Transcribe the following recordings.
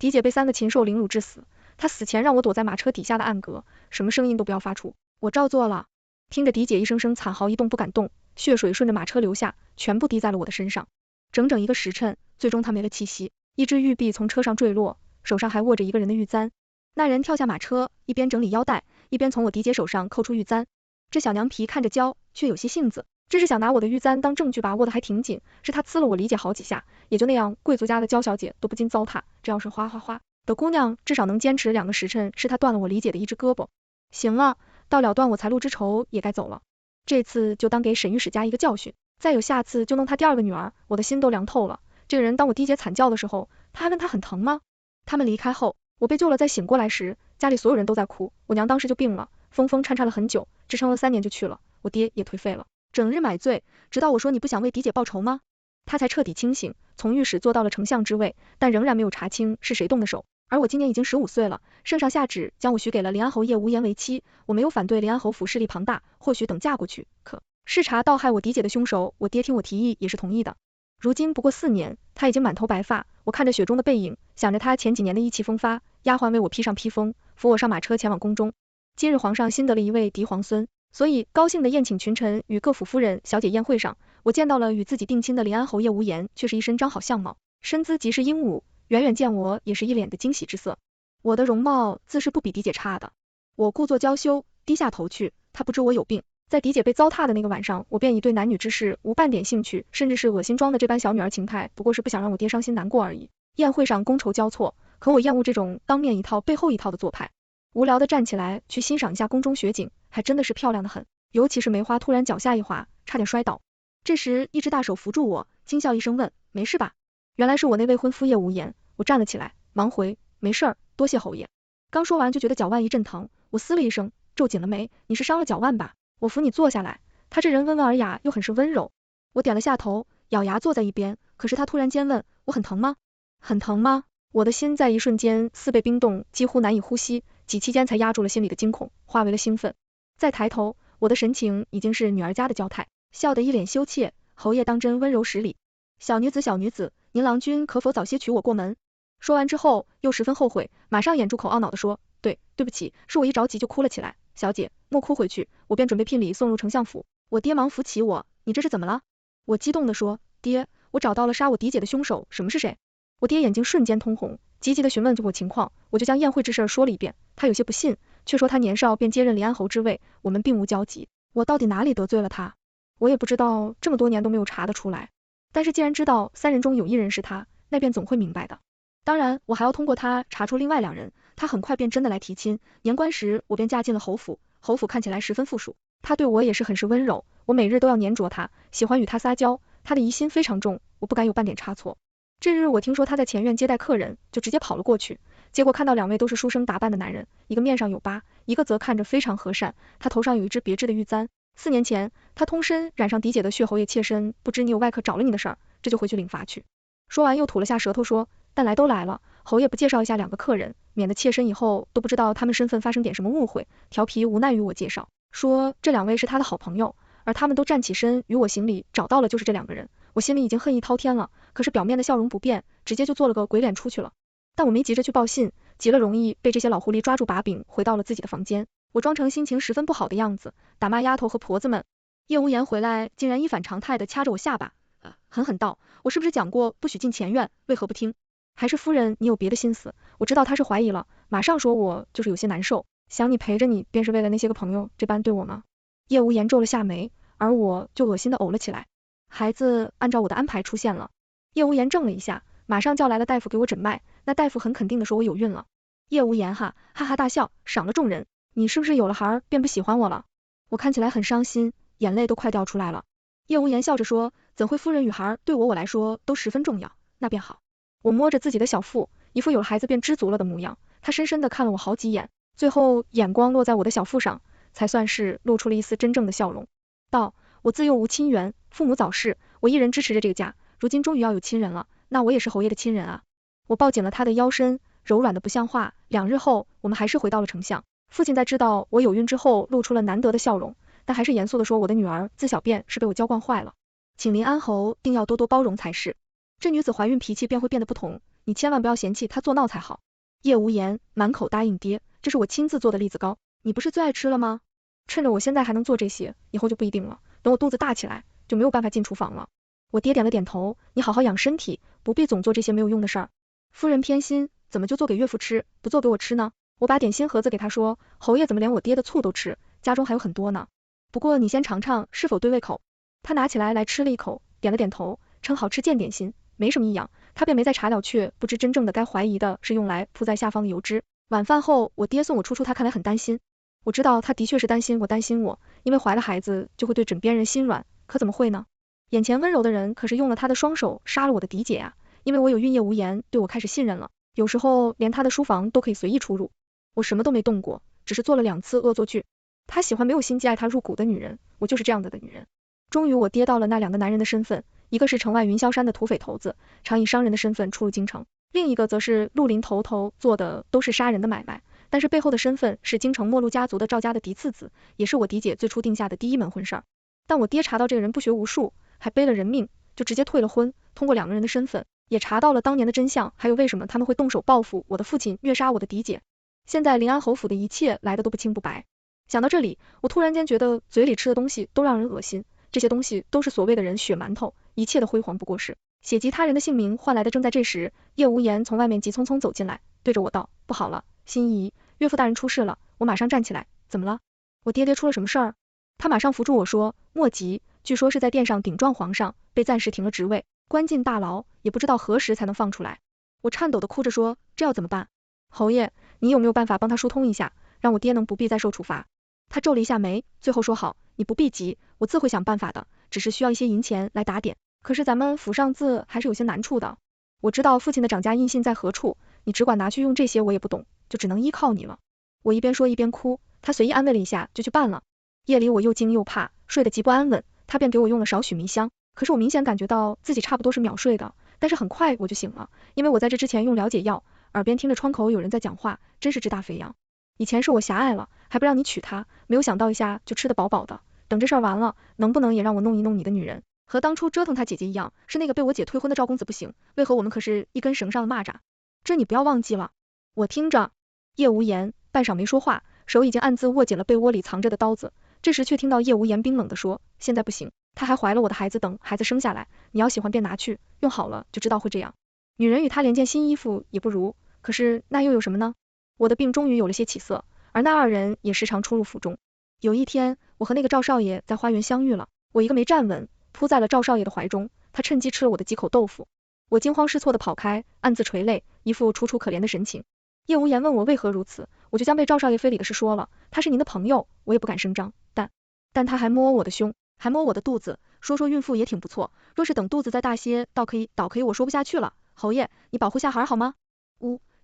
狄姐被3个禽兽凌辱致死，她死前让我躲在马车底下的暗格，什么声音都不要发出，我照做了。听着狄姐一声声惨嚎，一动不敢动，血水顺着马车流下，全部滴在了我的身上。整整1个时辰，最终她没了气息，一只玉臂从车上坠落，手上还握着一个人的玉簪。那人跳下马车，一边整理腰带，一边从我狄姐手上扣出玉簪。这小娘皮看着娇，却有些性子，这是想拿我的玉簪当证据吧，握得还挺紧，是她呲了我李姐好几下，也就那样，贵族家的娇小姐都不禁糟蹋，这要是哗哗哗的姑娘，至少能坚持2个时辰，是她断了我李姐的一只胳膊。行了，到了断我财路之仇也该走了，这次就当给沈御史家一个教训，再有下次就弄他第2个女儿，我的心都凉透了。这个人当我狄姐惨叫的时候，他还问她很疼吗？他们离开后，我被救了，再醒过来时，家里所有人都在哭，我娘当时就病了，疯疯颤颤了很久，支撑了3年就去了，我爹也颓废了，整日买醉，直到我说你不想为狄姐报仇吗？他才彻底清醒，从御史做到了丞相之位，但仍然没有查清是谁动的手。而我今年已经15岁了，圣上下旨将我许给了临安侯叶无言为妻，我没有反对，临安侯府势力庞大，或许等嫁过去，可视察盗害我狄姐的凶手，我爹听我提议也是同意的。如今不过4年，他已经满头白发，我看着雪中的背影，想着他前几年的意气风发，丫鬟为我披上披风，扶我上马车前往宫中。今日皇上新得了一位嫡皇孙，所以高兴的宴请群臣与各府夫人小姐宴会上，我见到了与自己定亲的临安侯叶无言，却是一身张好相貌，身姿极是英武，远远见我也是一脸的惊喜之色。我的容貌自是不比狄姐差的，我故作娇羞，低下头去，她不知我有病。在狄姐被糟蹋的那个晚上，我便已对男女之事无半点兴趣，甚至是恶心装的这般小女儿情态，不过是不想让我爹伤心难过而已。宴会上觥筹交错，可我厌恶这种当面一套背后一套的做派，无聊的站起来去欣赏一下宫中雪景，还真的是漂亮的很，尤其是梅花突然脚下一滑，差点摔倒。这时一只大手扶住我，轻笑一声问没事吧？原来是我那未婚夫叶无言，我站了起来，忙回没事儿，多谢侯爷。刚说完就觉得脚腕一阵疼，我嘶了一声，皱紧了眉，你是伤了脚腕吧？我扶你坐下来。他这人温文尔雅又很是温柔，我点了下头，咬牙坐在一边。可是他突然间问我很疼吗？很疼吗？我的心在一瞬间似被冰冻，几乎难以呼吸，几期间才压住了心里的惊恐，化为了兴奋。再抬头，我的神情已经是女儿家的娇态，笑得一脸羞怯。侯爷当真温柔十里，小女子小女子，您郎君可否早些娶我过门？说完之后又十分后悔，马上掩住口懊恼地说，对不起，是我一着急就哭了起来，小姐莫哭回去，我便准备聘礼送入丞相府。我爹忙扶起我，你这是怎么了？我激动地说，爹，我找到了杀我狄姐的凶手，什么是谁？我爹眼睛瞬间通红，急急地询问我情况，我就将宴会之事说了一遍，他有些不信，却说他年少便接任临安侯之位，我们并无交集，我到底哪里得罪了他？我也不知道，这么多年都没有查得出来，但是既然知道3人中有1人是他，那便总会明白的。当然我还要通过他查出另外2人，他很快便真的来提亲，年关时我便嫁进了侯府，侯府看起来十分富庶，他对我也是很是温柔，我每日都要黏着他，喜欢与他撒娇，他的疑心非常重，我不敢有半点差错。这日我听说他在前院接待客人，就直接跑了过去，结果看到2位都是书生打扮的男人，一个面上有疤，一个则看着非常和善，他头上有一只别致的玉簪。4年前他通身染上狄姐的血，侯爷妾身，不知你有外客找了你的事儿，这就回去领罚去。说完又吐了下舌头说，但来都来了，侯爷不介绍一下2个客人，免得妾身以后都不知道他们身份发生点什么误会。调皮无奈与我介绍，说这2位是他的好朋友，而他们都站起身与我行礼，找到了就是这2个人。我心里已经恨意滔天了，可是表面的笑容不变，直接就做了个鬼脸出去了。但我没急着去报信，急了容易被这些老狐狸抓住把柄，回到了自己的房间。我装成心情十分不好的样子，打骂丫头和婆子们。叶无言回来竟然一反常态的掐着我下巴，狠狠道，我是不是讲过不许进前院，为何不听？还是夫人你有别的心思？我知道他是怀疑了，马上说我就是有些难受，想你陪着你便是为了那些个朋友这般对我吗？叶无言皱了下眉，而我就恶心的呕了起来。孩子按照我的安排出现了，叶无言怔了一下，马上叫来了大夫给我诊脉，那大夫很肯定的说我有孕了。叶无言哈哈大笑，赏了众人，你是不是有了孩儿便不喜欢我了？我看起来很伤心，眼泪都快掉出来了。叶无言笑着说，怎会夫人与孩儿对我来说都十分重要，那便好。我摸着自己的小腹，一副有了孩子便知足了的模样，他深深的看了我好几眼，最后眼光落在我的小腹上，才算是露出了一丝真正的笑容，道，我自幼无亲缘，父母早逝，我一人支持着这个家，如今终于要有亲人了，那我也是侯爷的亲人啊。我抱紧了他的腰身，柔软的不像话。2日后我们还是回到了丞相，父亲在知道我有孕之后露出了难得的笑容，但还是严肃的说，我的女儿自小便是被我娇惯坏了，请临安侯定要多多包容才是。这女子怀孕脾气便会变得不同，你千万不要嫌弃他做闹才好。叶无言满口答应爹，这是我亲自做的栗子糕，你不是最爱吃了吗？趁着我现在还能做这些，以后就不一定了，等我肚子大起来，就没有办法进厨房了。我爹点了点头，你好好养身体，不必总做这些没有用的事儿。夫人偏心，怎么就做给岳父吃，不做给我吃呢？我把点心盒子给他说，侯爷怎么连我爹的醋都吃，家中还有很多呢。不过你先尝尝是否对胃口。他拿起来吃了一口，点了点头，称好吃见点心，没什么异样。他便没再查了，却不知真正的该怀疑的是用来铺在下方的油脂。晚饭后，我爹送我出，他看来很担心。我知道他的确是担心我，因为怀了孩子就会对枕边人心软，可怎么会呢？眼前温柔的人可是用了他的双手杀了我的嫡姐啊！因为我有孕叶无言，对我开始信任了，有时候连他的书房都可以随意出入。我什么都没动过，只是做了2次恶作剧。他喜欢没有心机爱他入骨的女人，我就是这样的女人。终于我爹到了那2个男人的身份，一个是城外云霄山的土匪头子，常以商人的身份出入京城，另一个则是绿林头头，做的都是杀人的买卖，但是背后的身份是京城末路家族的赵家的嫡次子，也是我嫡姐最初定下的第一门婚事儿。但我爹查到这个人不学无术，还背了人命，就直接退了婚，通过2个人的身份，也查到了当年的真相，还有为什么他们会动手报复我的父亲，虐杀我的嫡姐。现在临安侯府的一切来的都不清不白。想到这里，我突然间觉得嘴里吃的东西都让人恶心，这些东西都是所谓的人血馒头，一切的辉煌不过是血及他人的性命换来的。正在这时，叶无言从外面急匆匆走进来，对着我道，不好了，心怡，岳父大人出事了。我马上站起来，怎么了？我爹出了什么事儿？他马上扶住我说，莫急，据说是在殿上顶撞皇上，被暂时停了职位，关进大牢，也不知道何时才能放出来。我颤抖的哭着说，这要怎么办？侯爷，你有没有办法帮他疏通一下，让我爹能不必再受处罚？他皱了一下眉，最后说好，你不必急，我自会想办法的，只是需要一些银钱来打点，可是咱们府上字还是有些难处的。我知道父亲的掌家印信在何处，你只管拿去用，这些我也不懂，就只能依靠你了。我一边说一边哭，他随意安慰了一下，就去办了。夜里我又惊又怕，睡得极不安稳，他便给我用了少许迷香，可是我明显感觉到自己差不多是秒睡的，但是很快我就醒了，因为我在这之前用了解药，耳边听着窗口有人在讲话，真是质大飞扬。以前是我狭隘了，还不让你娶她，没有想到一下就吃得饱饱的，等这事儿完了，能不能也让我弄一弄你的女人，和当初折腾她姐姐一样，是那个被我姐推婚的赵公子不行，为何我们可是一根绳上的蚂蚱？这你不要忘记了。我听着。叶无言半晌没说话，手已经暗自握紧了被窝里藏着的刀子，这时却听到叶无言冰冷地说，现在不行，她还怀了我的孩子，等孩子生下来，你要喜欢便拿去，用好了就知道会这样。女人与他连件新衣服也不如，可是那又有什么呢？我的病终于有了些起色，而那2人也时常出入府中。有一天，我和那个赵少爷在花园相遇了，我一个没站稳，扑在了赵少爷的怀中，他趁机吃了我的几口豆腐。我惊慌失措地跑开，暗自垂泪，一副楚楚可怜的神情。叶无言问我为何如此，我就将被赵少爷非礼的事说了，他是您的朋友，我也不敢声张，但他还摸我的胸，还摸我的肚子，说孕妇也挺不错，若是等肚子再大些，倒可以，我说不下去了，侯爷，你保护下孩好吗？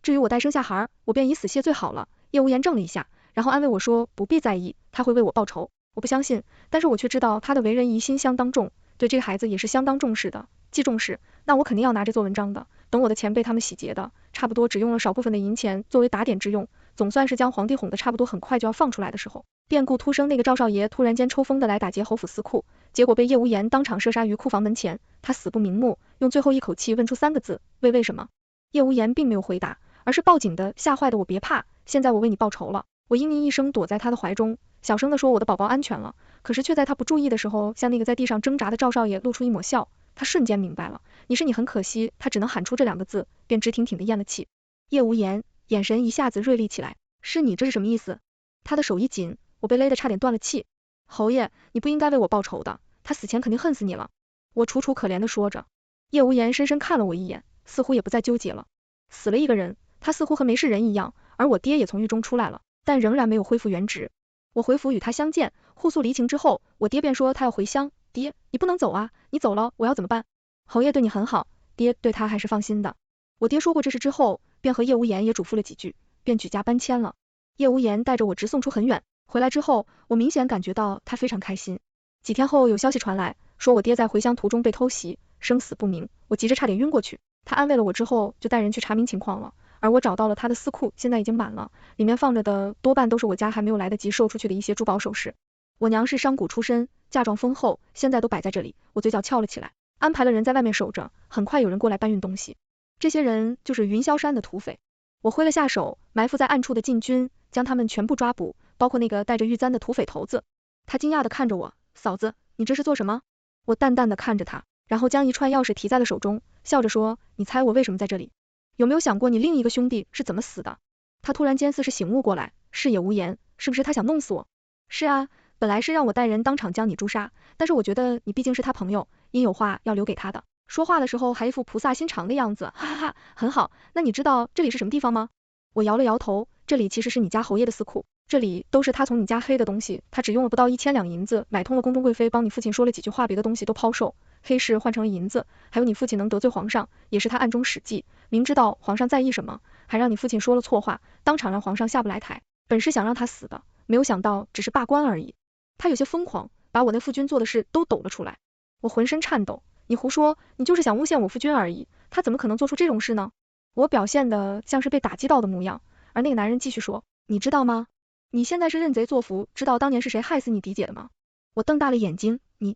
至于我待生下孩，我便以死谢罪好了。叶无言怔了一下，然后安慰我说不必在意，他会为我报仇。我不相信，但是我却知道他的为人疑心相当重，对这个孩子也是相当重视的，既重视，那我肯定要拿着做文章的，等我的钱被他们洗劫的，差不多只用了少部分的银钱作为打点之用，总算是将皇帝哄得差不多很快就要放出来的时候，变故突生，那个赵少爷突然间抽风的来打劫侯府司库，结果被叶无言当场射杀于库房门前，他死不瞑目，用最后一口气问出3个字，为什么？叶无言并没有回答，而是报警的，吓坏的我，别怕，现在我为你报仇了。我嘤咛一声躲在他的怀中，小声地说我的宝宝安全了，可是却在他不注意的时候，向那个在地上挣扎的赵少爷露出一抹笑，他瞬间明白了，你很可惜，他只能喊出这2个字，便直挺挺地咽了气。叶无言眼神一下子锐利起来，是你，这是什么意思？他的手一紧，我被勒得差点断了气。侯爷，你不应该为我报仇的，他死前肯定恨死你了。我楚楚可怜地说着。叶无言深深看了我一眼，似乎也不再纠结了。死了一个人，他似乎和没事人一样，而我爹也从狱中出来了，但仍然没有恢复原职。我回府与他相见，互诉离情之后，我爹便说他要回乡。爹，你不能走啊，你走了我要怎么办？侯爷对你很好，爹对他还是放心的。我爹说过这事之后，便和叶无言也嘱咐了几句，便举家搬迁了。叶无言带着我直送出很远，回来之后，我明显感觉到他非常开心。几天后有消息传来，说我爹在回乡途中被偷袭，生死不明，我急着差点晕过去。他安慰了我之后，就带人去查明情况了。而我找到了他的司库，现在已经满了，里面放着的多半都是我家还没有来得及售出去的一些珠宝首饰。我娘是商贾出身，嫁妆丰厚，现在都摆在这里。我嘴角翘了起来，安排了人在外面守着，很快有人过来搬运东西。这些人就是云霄山的土匪。我挥了下手，埋伏在暗处的禁军将他们全部抓捕，包括那个带着玉簪的土匪头子。他惊讶地看着我，嫂子，你这是做什么？我淡淡地看着他，然后将一串钥匙提在了手中，笑着说，你猜我为什么在这里？有没有想过你另一个兄弟是怎么死的？他突然间似是醒悟过来，是也无言，是不是他想弄死我？是啊，本来是让我带人当场将你诛杀，但是我觉得你毕竟是他朋友，应有话要留给他的。说话的时候还一副菩萨心肠的样子，哈哈哈，很好。那你知道这里是什么地方吗？我摇了摇头，这里其实是你家侯爷的私库，这里都是他从你家黑的东西，他只用了不到1000两银子买通了宫中贵妃，帮你父亲说了几句话，别的东西都抛售，黑市换成了银子，还有你父亲能得罪皇上，也是他暗中使计，明知道皇上在意什么，还让你父亲说了错话，当场让皇上下不来台，本是想让他死的，没有想到只是罢官而已。他有些疯狂，把我那夫君做的事都抖了出来。我浑身颤抖，你胡说，你就是想诬陷我夫君而已，他怎么可能做出这种事呢？我表现的像是被打击到的模样，而那个男人继续说，你知道吗？你现在是认贼作福，知道当年是谁害死你嫡姐的吗？我瞪大了眼睛，你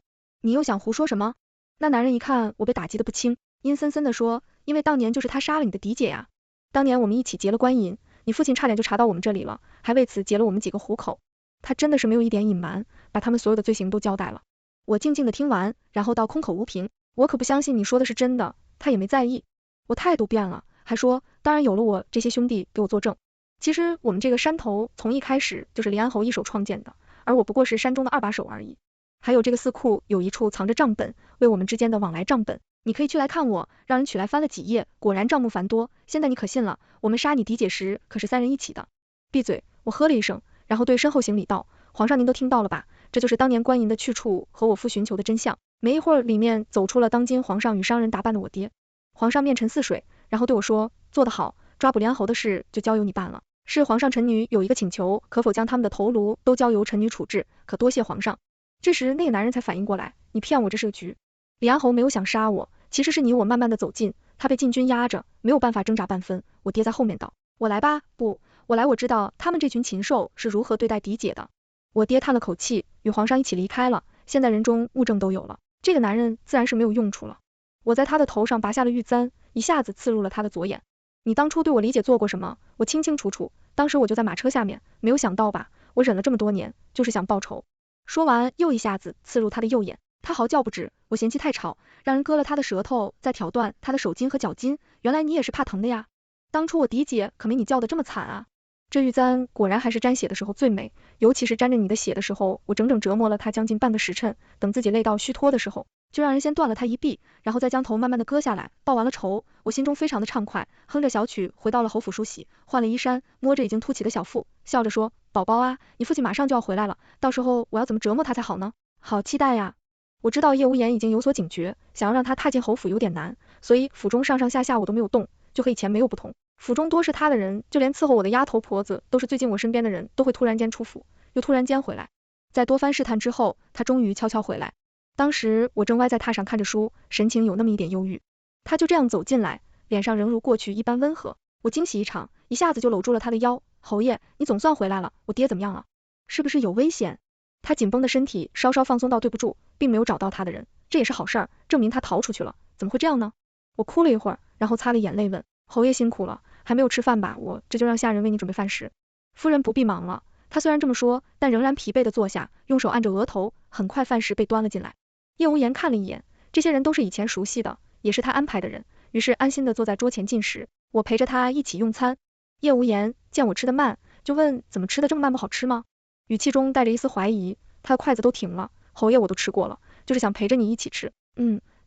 又想胡说什么？那男人一看我被打击的不轻，阴森森的说，因为当年就是他杀了你的嫡姐呀，当年我们一起劫了官银，你父亲差点就查到我们这里了，还为此劫了我们几个虎口。他真的是没有一点隐瞒，把他们所有的罪行都交代了。我静静的听完，然后到空口无凭，我可不相信你说的是真的。他也没在意，我态度变了，还说当然有了我这些兄弟给我作证。其实我们这个山头从一开始就是黎安侯一手创建的，而我不过是山中的2把手而已。还有这个司库有一处藏着账本，为我们之间的往来账本，你可以去来看我，让人取来翻了几页，果然账目繁多。现在你可信了？我们杀你嫡姐时可是3人一起的。闭嘴！我喝了一声，然后对身后行礼道，皇上您都听到了吧？这就是当年官银的去处和我父寻求的真相。没一会儿，里面走出了当今皇上与商人打扮的我爹。皇上面沉似水，然后对我说，做得好，抓捕黎安侯的事就交由你办了。是皇上臣女有一个请求，可否将他们的头颅都交由臣女处置？可多谢皇上。这时那个男人才反应过来，你骗我这是个局。黎安侯没有想杀我，其实是你我慢慢的走近，他被禁军压着，没有办法挣扎半分。我爹在后面道，我来吧，不，我来，我知道他们这群禽兽是如何对待嫡姐的。我爹叹了口气，与皇上一起离开了，现在人中物证都有了，这个男人自然是没有用处了。我在他的头上拔下了玉簪，一下子刺入了他的左眼。你当初对我理解做过什么？我清清楚楚，当时我就在马车下面，没有想到吧，我忍了这么多年，就是想报仇。说完又一下子刺入他的右眼，他嚎叫不止，我嫌弃太吵，让人割了他的舌头，再挑断他的手筋和脚筋，原来你也是怕疼的呀，当初我嫡姐可没你叫的这么惨啊。这玉簪果然还是沾血的时候最美，尤其是沾着你的血的时候，我整整折磨了他将近半个时辰，等自己累到虚脱的时候，就让人先断了他一臂，然后再将头慢慢的割下来，报完了仇，我心中非常的畅快，哼着小曲回到了侯府梳洗，换了衣衫，摸着已经凸起的小腹，笑着说，宝宝啊，你父亲马上就要回来了，到时候我要怎么折磨他才好呢？好期待呀。我知道叶无言已经有所警觉，想要让他踏进侯府有点难，所以府中上上下下我都没有动，就和以前没有不同。府中多是他的人，就连伺候我的丫头婆子都是最近我身边的人，都会突然间出府，又突然间回来。在多番试探之后，他终于悄悄回来。当时我正歪在榻上看着书，神情有那么一点忧郁。他就这样走进来，脸上仍如过去一般温和。我惊喜异常，一下子就搂住了他的腰。侯爷，你总算回来了，我爹怎么样了？是不是有危险？他紧绷的身体稍稍放松到对不住，并没有找到他的人，这也是好事儿，证明他逃出去了。怎么会这样呢？我哭了一会儿，然后擦了眼泪问，侯爷辛苦了，还没有吃饭吧？我这就让下人为你准备饭食。夫人不必忙了。他虽然这么说，但仍然疲惫的坐下，用手按着额头，很快饭食被端了进来。叶无言看了一眼，这些人都是以前熟悉的，也是他安排的人，于是安心的坐在桌前进食，我陪着他一起用餐。叶无言见我吃得慢，就问怎么吃的这么慢，不好吃吗？语气中带着一丝怀疑，他的筷子都停了，侯爷我都吃过了，就是想陪着你一起吃。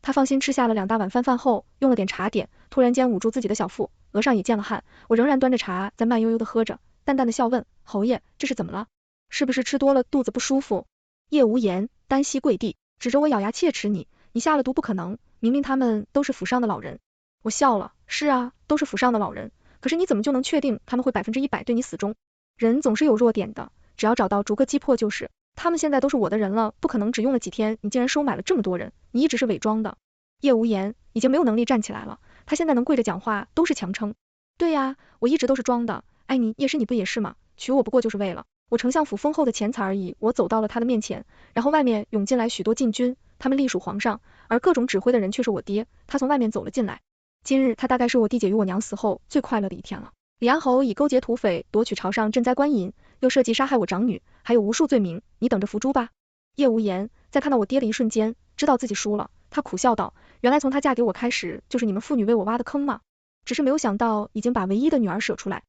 他放心吃下了2大碗饭后，用了点茶点，突然间捂住自己的小腹，额上也见了汗，我仍然端着茶在慢悠悠的喝着，淡淡的笑问，侯爷这是怎么了？是不是吃多了肚子不舒服？叶无言单膝跪地，指着我咬牙切齿，你下了毒不可能，明明他们都是府上的老人。我笑了，是啊，都是府上的老人，可是你怎么就能确定他们会100%对你死忠？人总是有弱点的，只要找到逐个击破就是。他们现在都是我的人了，不可能只用了几天，你竟然收买了这么多人，你一直是伪装的。叶无言已经没有能力站起来了，他现在能跪着讲话都是强撑。对呀，我一直都是装的，爱你叶氏你不也是吗？娶我不过就是为了我丞相府丰厚的钱财而已。我走到了他的面前，然后外面涌进来许多禁军，他们隶属皇上，而各种指挥的人却是我爹，他从外面走了进来。今日他大概是我弟姐与我娘死后最快乐的一天了。李安侯以勾结土匪、夺取朝上赈灾官银，又设计杀害我长女，还有无数罪名，你等着伏诛吧。叶无言在看到我爹的一瞬间，知道自己输了，他苦笑道，原来从她嫁给我开始，就是你们父女为我挖的坑吗？只是没有想到已经把唯一的女儿舍出来，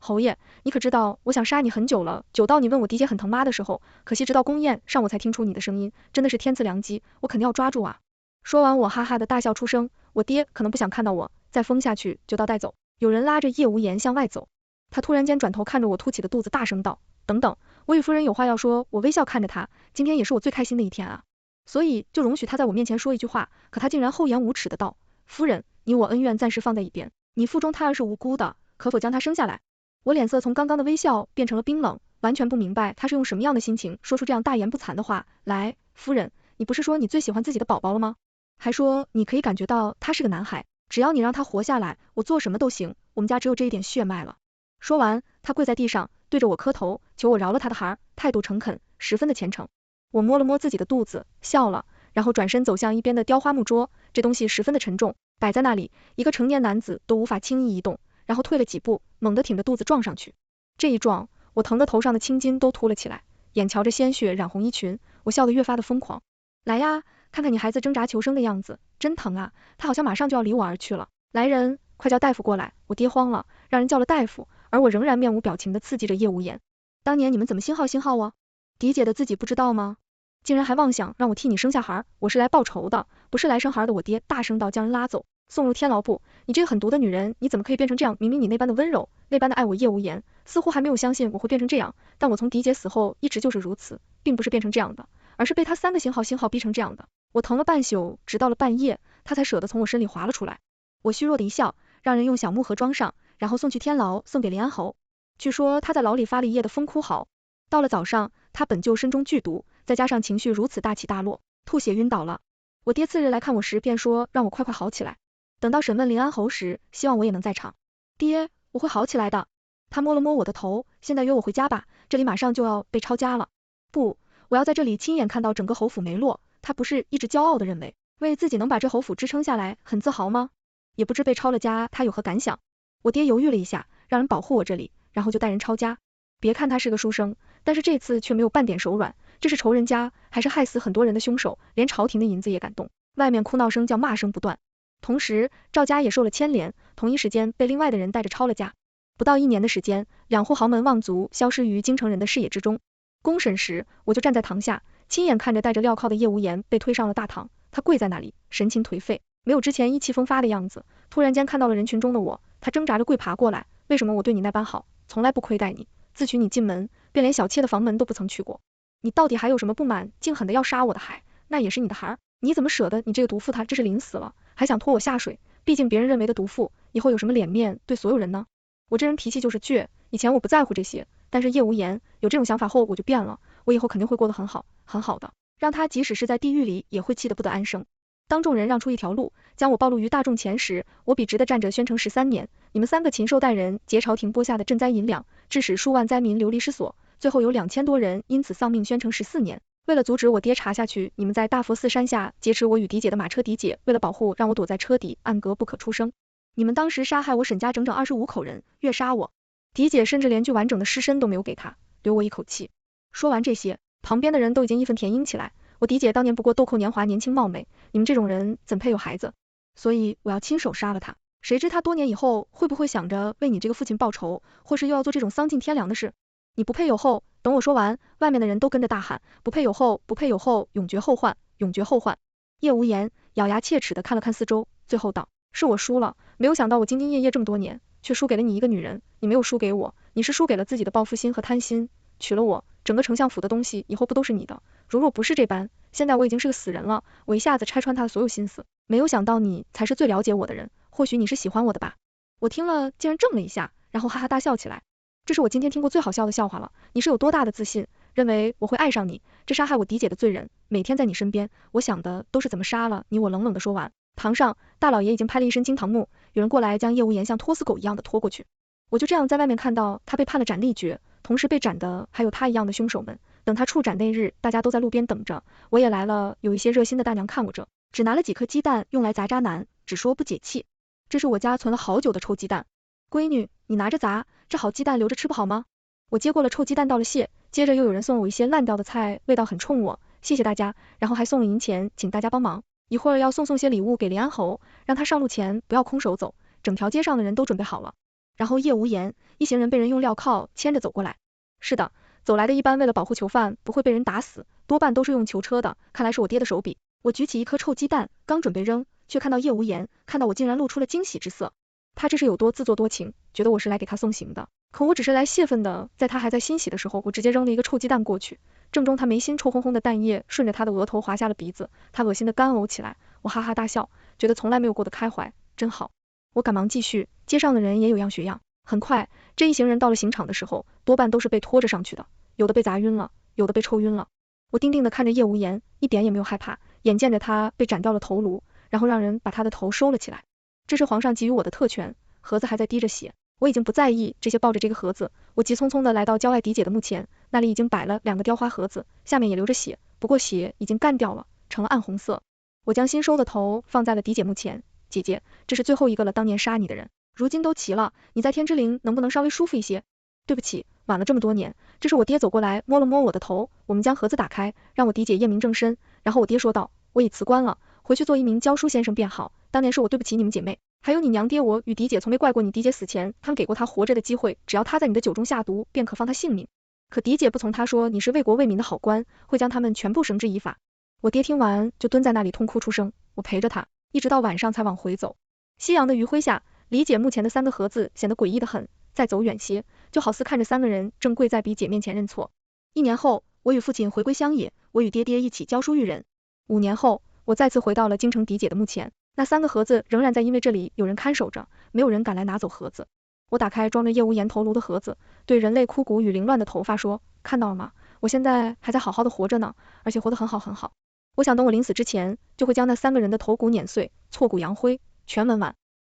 侯爷，你可知道我想杀你很久了，久到你问我嫡姐很疼妈的时候，可惜直到宫宴上我才听出你的声音，真的是天赐良机，我肯定要抓住啊。说完我哈哈的大笑出声，我爹可能不想看到我再疯下去就到带走。有人拉着叶无言向外走，他突然间转头看着我凸起的肚子大声道，等等，我与夫人有话要说。我微笑看着他，今天也是我最开心的一天啊，所以就容许他在我面前说一句话，可他竟然厚颜无耻的道，夫人，你我恩怨暂时放在一边，你腹中胎儿是无辜的，可否将他生下来？我脸色从刚刚的微笑变成了冰冷，完全不明白他是用什么样的心情说出这样大言不惭的话来。夫人，你不是说你最喜欢自己的宝宝了吗？还说你可以感觉到他是个男孩，只要你让他活下来，我做什么都行，我们家只有这一点血脉了。说完他跪在地上对着我磕头，求我饶了他的孩儿，态度诚恳，十分的虔诚。我摸了摸自己的肚子，笑了，然后转身走向一边的雕花木桌，这东西十分的沉重，摆在那里，一个成年男子都无法轻易移动，然后退了几步，猛地挺着肚子撞上去。这一撞，我疼得头上的青筋都凸了起来，眼瞧着鲜血染红衣裙，我笑得越发的疯狂。来呀，看看你孩子挣扎求生的样子，真疼啊，他好像马上就要离我而去了。来人，快叫大夫过来。我爹慌了，让人叫了大夫，而我仍然面无表情地刺激着叶无言。当年你们怎么星号啊？嫡姐的自己不知道吗？竟然还妄想让我替你生下孩，我是来报仇的，不是来生孩的。我爹大声道，将人拉走，送入天牢部。你这个狠毒的女人，你怎么可以变成这样？明明你那般的温柔，那般的爱我。叶无言似乎还没有相信我会变成这样，但我从嫡姐死后一直就是如此，并不是变成这样的，而是被他3个星号逼成这样的。我疼了半宿，直到了半夜，他才舍得从我身里滑了出来。我虚弱的一笑，让人用小木盒装上，然后送去天牢，送给林安侯。据说他在牢里发了一夜的疯哭嚎，到了早上，他本就身中剧毒，再加上情绪如此大起大落，吐血晕倒了。我爹次日来看我时便说让我快快好起来，等到审问林安侯时，希望我也能在场。爹，我会好起来的。他摸了摸我的头，现在约我回家吧，这里马上就要被抄家了。不，我要在这里亲眼看到整个侯府没落。他不是一直骄傲的认为自己能把这侯府支撑下来很自豪吗？也不知被抄了家他有何感想。我爹犹豫了一下，让人保护我这里，然后就带人抄家。别看他是个书生，但是这次却没有半点手软，这是仇人家，还是害死很多人的凶手，连朝廷的银子也敢动。外面哭闹声叫骂声不断，同时赵家也受了牵连，同一时间被另外的人带着抄了家。不到1年的时间，2户豪门望族消失于京城人的视野之中。公审时，我就站在堂下，亲眼看着带着镣铐的叶无言被推上了大堂，他跪在那里，神情颓废，没有之前意气风发的样子。突然间看到了人群中的我，他挣扎着跪爬过来，为什么我对你那般好，从来不亏待你，自娶你进门，便连小妾的房门都不曾去过，你到底还有什么不满，竟狠的要杀我的孩，那也是你的孩儿，你怎么舍得？你这个毒妇，他这是临死了，还想拖我下水，毕竟别人认为的毒妇，以后有什么脸面对所有人呢？我这人脾气就是倔，以前我不在乎这些，但是叶无言有这种想法后我就变了，我以后肯定会过得很好，很好的，让他即使是在地狱里也会气得不得安生。当众人让出一条路，将我暴露于大众前时，我笔直的站着宣称13年，你们3个禽兽待人，劫朝廷拨下的赈灾银两，致使数万灾民流离失所，最后有2000多人因此丧命，宣称14年。为了阻止我爹查下去，你们在大佛寺山下劫持我与嫡姐的马车嫡姐，为了保护让我躲在车底暗格不可出声。你们当时杀害我沈家整整25口人，越杀我嫡姐甚至连具完整的尸身都没有给他，留我一口气。说完这些，旁边的人都已经义愤填膺起来，我嫡姐当年不过豆蔻年华，年轻貌美，你们这种人怎配有孩子？所以我要亲手杀了她。谁知她多年以后会不会想着为你这个父亲报仇，或是又要做这种丧尽天良的事？你不配有后。等我说完，外面的人都跟着大喊，不配有后，不配有后，永绝后患，永绝后患。叶无言咬牙切齿的看了看四周，最后道，是我输了，没有想到我兢兢业业这么多年，却输给了你一个女人。你没有输给我，你是输给了自己的报复心和贪心，娶了我，整个丞相府的东西以后不都是你的？如若不是这般，现在我已经是个死人了。我一下子拆穿他的所有心思，没有想到你才是最了解我的人，或许你是喜欢我的吧？我听了竟然怔了一下，然后哈哈大笑起来。这是我今天听过最好笑的笑话了，你是有多大的自信，认为我会爱上你？这杀害我嫡姐的罪人，每天在你身边，我想的都是怎么杀了你。我冷冷的说完，堂上大老爷已经拍了一身惊堂木，有人过来将叶无言像拖死狗一样的拖过去。我就这样在外面看到他被判了斩立决，同时被斩的还有他一样的凶手们。等他处斩那日，大家都在路边等着，我也来了。有一些热心的大娘看我这，只拿了几颗鸡蛋用来砸渣男，只说不解气。这是我家存了好久的臭鸡蛋。闺女，你拿着砸，这好鸡蛋留着吃不好吗？我接过了臭鸡蛋道了谢，接着又有人送我一些烂掉的菜，味道很冲我，谢谢大家，然后还送了银钱，请大家帮忙。一会儿要送些礼物给林安侯，让他上路前不要空手走，整条街上的人都准备好了。然后夜无言，一行人被人用镣铐牵着走过来。是的，走来的一般为了保护囚犯不会被人打死，多半都是用囚车的，看来是我爹的手笔。我举起一颗臭鸡蛋，刚准备扔，却看到叶无言，看到我竟然露出了惊喜之色。他这是有多自作多情，觉得我是来给他送行的，可我只是来泄愤的。在他还在欣喜的时候，我直接扔了一个臭鸡蛋过去，正中他眉心，臭烘烘的蛋液顺着他的额头滑下了鼻子，他恶心的干呕起来。我哈哈大笑，觉得从来没有过的开怀，真好。我赶忙继续，街上的人也有样学样。很快，这一行人到了刑场的时候，多半都是被拖着上去的，有的被砸晕了，有的被抽晕了。我定定地看着叶无言，一点也没有害怕，眼见着他被斩掉了头颅，然后让人把他的头收了起来。这是皇上给予我的特权，盒子还在滴着血，我已经不在意这些，抱着这个盒子，我急匆匆地来到郊外狄姐的墓前，那里已经摆了2个雕花盒子，下面也流着血，不过血已经干掉了，成了暗红色。我将新收的头放在了狄姐墓前，姐姐，这是最后一个了，当年杀你的人，如今都齐了，你在天之灵能不能稍微舒服一些？对不起，晚了这么多年。这是我爹走过来摸了摸我的头，我们将盒子打开，让我狄姐验明正身，然后我爹说道，我已辞官了，回去做一名教书先生便好，当年是我对不起你们姐妹，还有你娘爹，我与狄姐从没怪过你。狄姐死前，他们给过她活着的机会，只要她在你的酒中下毒，便可放她性命。可狄姐不从，她说你是为国为民的好官，会将他们全部绳之以法。我爹听完就蹲在那里痛哭出声，我陪着他，一直到晚上才往回走。夕阳的余晖下，李姐墓前的3个盒子显得诡异得很，再走远些，就好似看着3个人正跪在比姐面前认错。1年后，我与父亲回归乡野，我与爹爹一起教书育人。5年后，我再次回到了京城狄姐的墓前，那3个盒子仍然在，因为这里有人看守着，没有人敢来拿走盒子。我打开装着叶无言头颅的盒子，对人类枯骨与凌乱的头发说，看到了吗？我现在还在好好的活着呢，而且活得很好很好。我想等我临死之前，就会将那3个人的头骨碾碎，挫骨扬灰，全文完。